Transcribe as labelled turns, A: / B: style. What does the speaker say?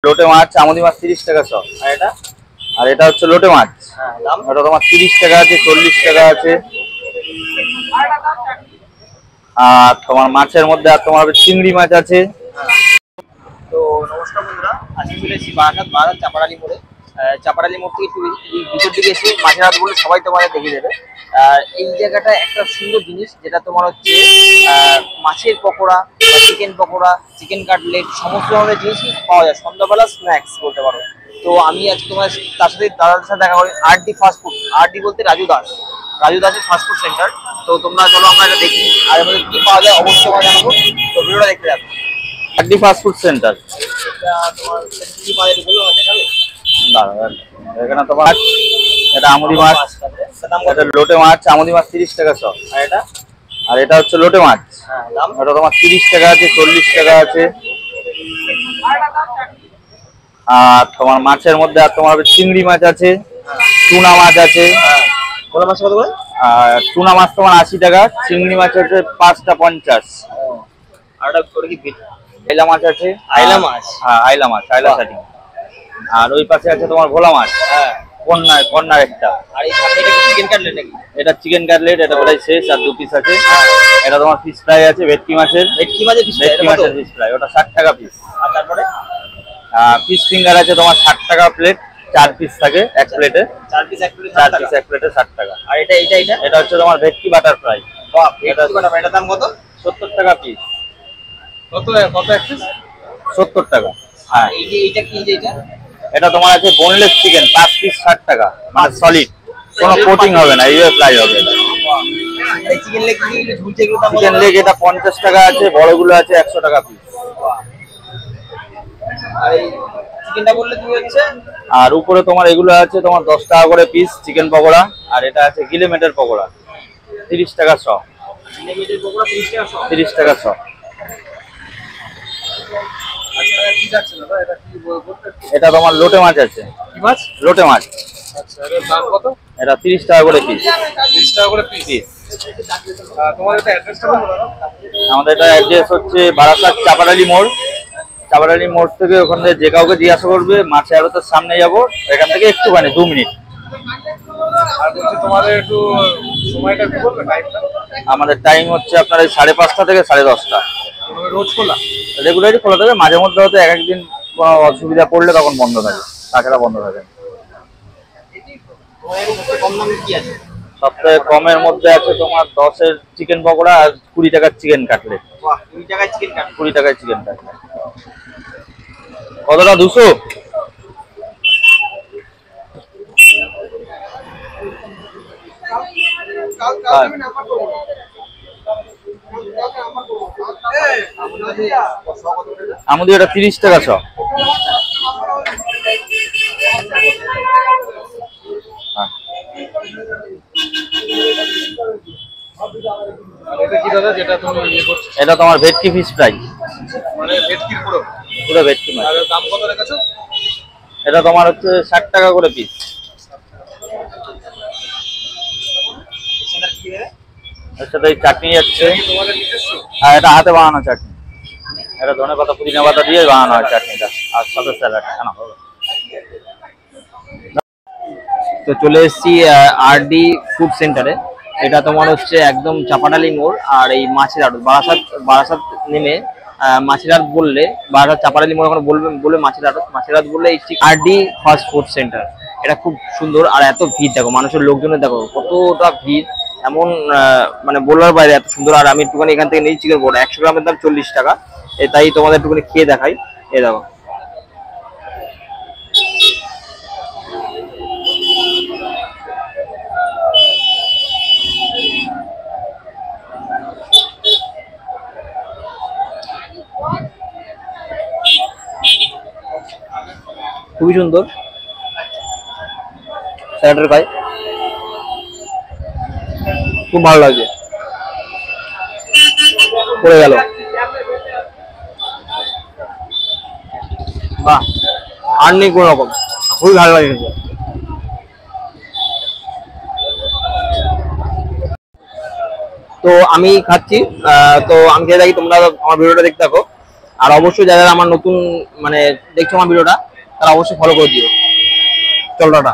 A: লোটে মাছ, আমুদি মাছ 30 টাকা শ। আর এটা হচ্ছে লোটে মাছ। এটা তোমার 30 টাকা আছে, 40 টাকা আছে। আর তোমার মাছের মধ্যে আর তোমার চিংড়ি মাছ আছে।
B: তো নমস্কার বন্ধুরা, আজকে চলে এসেছি বারাসাত চাপাডালি মোড়ে। চাপাডালি মোড় থেকে একটু ভিতর দিকে এসে মাছের হাট বলে সবাই তোমাদের দেখিয়ে দেবে। এই জায়গাটা একটা সুন্দর জিনিস, যেটা তোমার হচ্ছে মাছের পকোড়া বা চিকেন পকোড়া, চিকেন কাটলেট, সমস্ত ধরনের জিনিসই পাওয়া যায়। সন্ধ্যাবেলা স্ন্যাক্স বলতে পারো। তো আমি আজকে তোমার তার সাথে দাদার সাথে দেখা করি। আর.ডি ফাস্টফুড, আর.ডি বলতে রাজু দাসের ফাস্টফুড সেন্টার। তো তোমরা চলো আমরা এটা দেখি, আর এর মধ্যে কি পাওয়া যায় অবশ্যই আমরা জানাবো। তো ভিডিওটা দেখতে যাবো।
A: RD fast food centre.
B: তোমার কি পাওয়া যায় বলো, দেখাবে?
A: এখানে তোমার এটা আমুদি মাছ, এটা লোটে মাছ, আমুদি মাছ 30 টাকা শ। আর এটা হচ্ছে লোটে মাছ। এটা তোমার 30 টাকা আছে, 40 টাকা আছে। আর তোমার মাছের মধ্যে আর তোমার চিংড়ি মাছ আছে, টুনা মাছ আছে।
B: কোন মাছ কত করে?
A: আর টুনা মাছ তোমার 80 টাকা, চিংড়ি মাছ হচ্ছে 5টা 50।
B: আর এটা করে কি
A: আইলা মাছ আছে।
B: আইলা মাছ?
A: হ্যাঁ, আইলা মাছ, আইলা সাটি। আর ওই পাশে আছে তোমার ভোলা মাছ।
B: হ্যাঁ,
A: কর্নার একটা।
B: আর এই সামনে এটা কি চিকেন কাটলেট নাকি?
A: এটা চিকেন কাটলেট, এটা প্রায় শেষ, আর 2 পিস আছে। এটা তোমার ফিশ ফ্রাই আছে, ভেটকি মাছের ফিশ ফ্রাই, ওটা 60 টাকা পিস।
B: আর তারপরে
A: ফিশ ফিঙ্গার আছে তোমার 60 টাকা প্লেট, 4 পিস থাকে এক প্লেটে।
B: 4 পিস এক প্লেটে
A: 60 টাকা।
B: আর এটা
A: হচ্ছে তোমার ভেটকি বাটার ফ্রাই।
B: বাহ, ভেটকি বাটার ফ্রাই, এটার দাম কত?
A: 70 টাকা পিস।
B: কত এক পিস?
A: 70 টাকা। হ্যাঁ,
B: এইটা কি?
A: এটা তোমার আছে বোনলেস চিকেন, 5 পিস 60 টাকা, মানে সলিড, কোনো কোটিং হবে না, এইভাবে ফ্রাই হবে।
B: এই চিকেন লেগ কি ঝুলছে এগুলো দাম?
A: চিকেন লেগ এটা 50 টাকা আছে, বড়গুলো আছে 100 টাকা পিস।
B: আর এই চিকেনটা বললে তুমি হচ্ছে,
A: আর উপরে তোমার এগুলো আছে তোমার 10 টাকা করে পিস চিকেন পকোড়া। আর এটা আছে গিলেমেটের পকোড়া, 30 টাকা শ।
B: গিলেমেটের পকোড়া 30 টাকা শ।
A: 30 টাকা শ।
B: আচ্ছা, কি যাচ্ছে দাদা? এটা কি বলতে?
A: এটা তোমার লোটে মাছ আছে।
B: কি মাছ?
A: লোটে মাছ।
B: আচ্ছা, এর দাম কত?
A: এটা 30 টাকা করে পিস।
B: 30 টাকা করে পিস। তোমার এটা অ্যাড্রেসটা বলো দাদা।
A: আমাদের এটা অ্যাড্রেস হচ্ছে বারাসাত চাপাডালি মোড়। চাপাডালি মোড় থেকে ওখান থেকে যে কাউকে জিজ্ঞাসা করবে, মাছের আড়তের সামনে যাব, এখান থেকে একটুখানি 2 মিনিট।
B: আর বলছি তোমাদের একটু সময়টা কি বলবে, টাইমটা?
A: আমাদের টাইম হচ্ছে আপনার এই 5:30 থেকে 10:30।
B: রোজ খোলা?
A: রেগুলারই খোলা থাকে, মাঝে মধ্যে হয়তো এক একদিন কোনো অসুবিধা পড়লে তখন বন্ধ থাকে, তাছাড়া বন্ধ থাকে।
B: কম দামে কি আছে?
A: সবথেকে কমের মধ্যে আছে তোমার 10-এর চিকেন পকোড়া আর 20 টাকার চিকেন কাটলেট।
B: বাহ, 20 টাকায় চিকেন কাটলেট।
A: 20 টাকায় চিকেন কাটলেট। কতটা? 200। আমাদের এটা 30 টাকা শ।
B: এটা কি দাদা যেটা তুমি ইয়ে করছো?
A: এটা তোমার ভেটকি ফিশ ফ্রাই,
B: মানে ভেটকির পুরো
A: ভেটকি মাছ।
B: আর দাম কত রেখেছো?
A: এটা তোমার হচ্ছে 60 টাকা করে পিস। এর সাথে এই চাটনি যাচ্ছে।
B: তোমাদের নিজস্ব?
A: হ্যাঁ, এটা হাতে বানানো চাটনি। এটা ধনেপাতা পুদিনা পাতা দিয়ে বানানো হয় চাটনিটা, আর সাথে স্যালাড।
B: তো চলে এসেছি আর.ডি ফুড সেন্টারে। এটা তোমার হচ্ছে একদম চাপাডালি মোড়। আর এই মাছের আড়ত, বারাসাত নেমে মাছের আড়ত বললে, বারাসাত চাপাডালি মোড় ওখানে বলবে মাছের আড়ত বললে এই আর.ডি ফাস্ট ফুড সেন্টার। এটা খুব সুন্দর। আর এত ভিড় দেখো, মানুষের লোকজনের দেখো কতটা ভিড়, এমন মানে বলার বাইরে এত সুন্দর। আর আমি একটুখানি এখান থেকে নিই চিকেন পকোড়া, 100 গ্রামের দাম 40 টাকা। তাই তোমাদের একটুখানি খেয়ে দেখাই। এ দেখো, খুবই সুন্দর। স্যালাডের গায়ে খুব ভালো লাগছে, পড়ে গেল। বাহ, আর নেই কোনো রকম, খুবই ভালো লাগে। তো আমি খাচ্ছি, তো আমি খেয়ে থাকি, তোমরা আমার ভিডিওটা দেখতে থাকো। আর অবশ্যই যারা আমার নতুন মানে দেখছো আমার ভিডিওটা তারা অবশ্যই ফলো করে দিও। চল টাটা।